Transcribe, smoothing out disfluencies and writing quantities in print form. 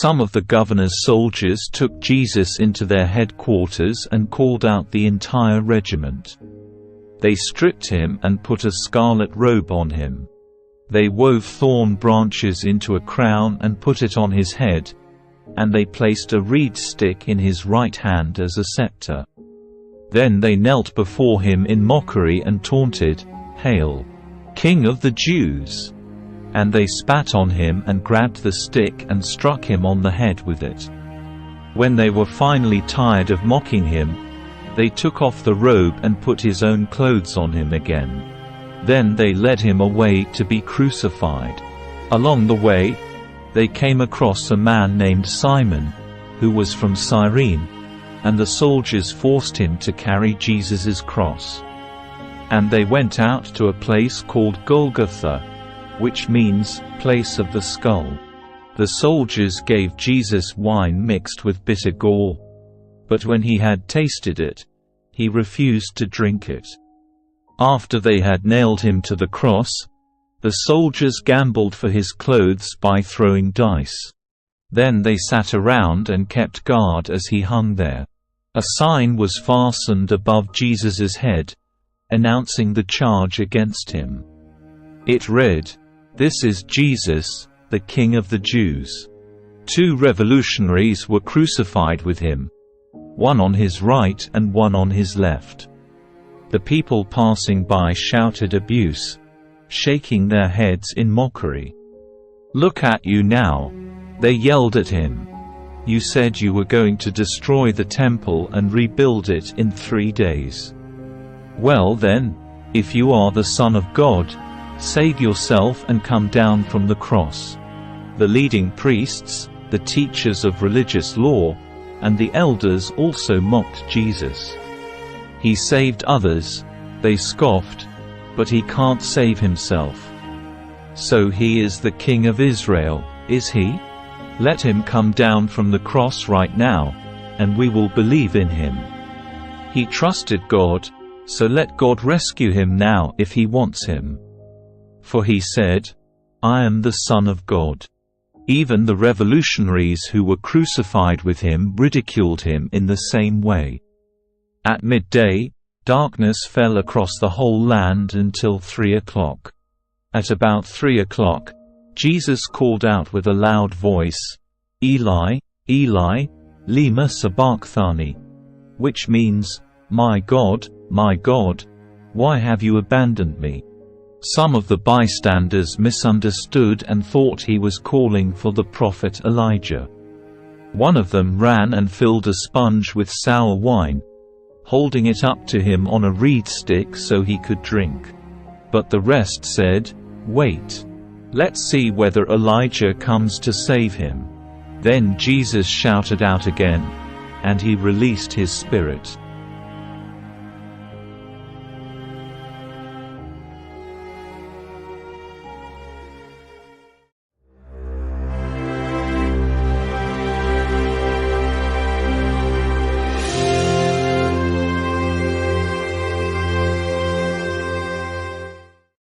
Some of the governor's soldiers took Jesus into their headquarters and called out the entire regiment. They stripped him and put a scarlet robe on him. They wove thorn branches into a crown and put it on his head, and they placed a reed stick in his right hand as a scepter. Then they knelt before him in mockery and taunted, "Hail, King of the Jews!" And they spat on him and grabbed the stick and struck him on the head with it. When they were finally tired of mocking him, they took off the robe and put his own clothes on him again. Then they led him away to be crucified. Along the way, they came across a man named Simon, who was from Cyrene, and the soldiers forced him to carry Jesus's cross. And they went out to a place called Golgotha, which means, place of the skull. The soldiers gave Jesus wine mixed with bitter gall. But when he had tasted it, he refused to drink it. After they had nailed him to the cross, the soldiers gambled for his clothes by throwing dice. Then they sat around and kept guard as he hung there. A sign was fastened above Jesus's head, announcing the charge against him. It read, "This is Jesus, the King of the Jews." 2 revolutionaries were crucified with him, one on his right and one on his left. The people passing by shouted abuse, shaking their heads in mockery. "Look at you now," they yelled at him. "You said you were going to destroy the temple and rebuild it in 3 days. Well then, if you are the Son of God, save yourself and come down from the cross." The leading priests, the teachers of religious law, and the elders also mocked Jesus. "He saved others," they scoffed, "but he can't save himself. So he is the King of Israel, is he? Let him come down from the cross right now, and we will believe in him. He trusted God, so let God rescue him now if he wants him. For he said, 'I am the Son of God.'" Even the revolutionaries who were crucified with him ridiculed him in the same way. At midday, darkness fell across the whole land until 3 o'clock. At about 3 o'clock, Jesus called out with a loud voice, "Eli, Eli, lema sabachthani," which means, my God, why have you abandoned me?" Some of the bystanders misunderstood and thought he was calling for the prophet Elijah. One of them ran and filled a sponge with sour wine, holding it up to him on a reed stick so he could drink. But the rest said, "Wait. Let's see whether Elijah comes to save him." Then Jesus shouted out again, and he released his spirit.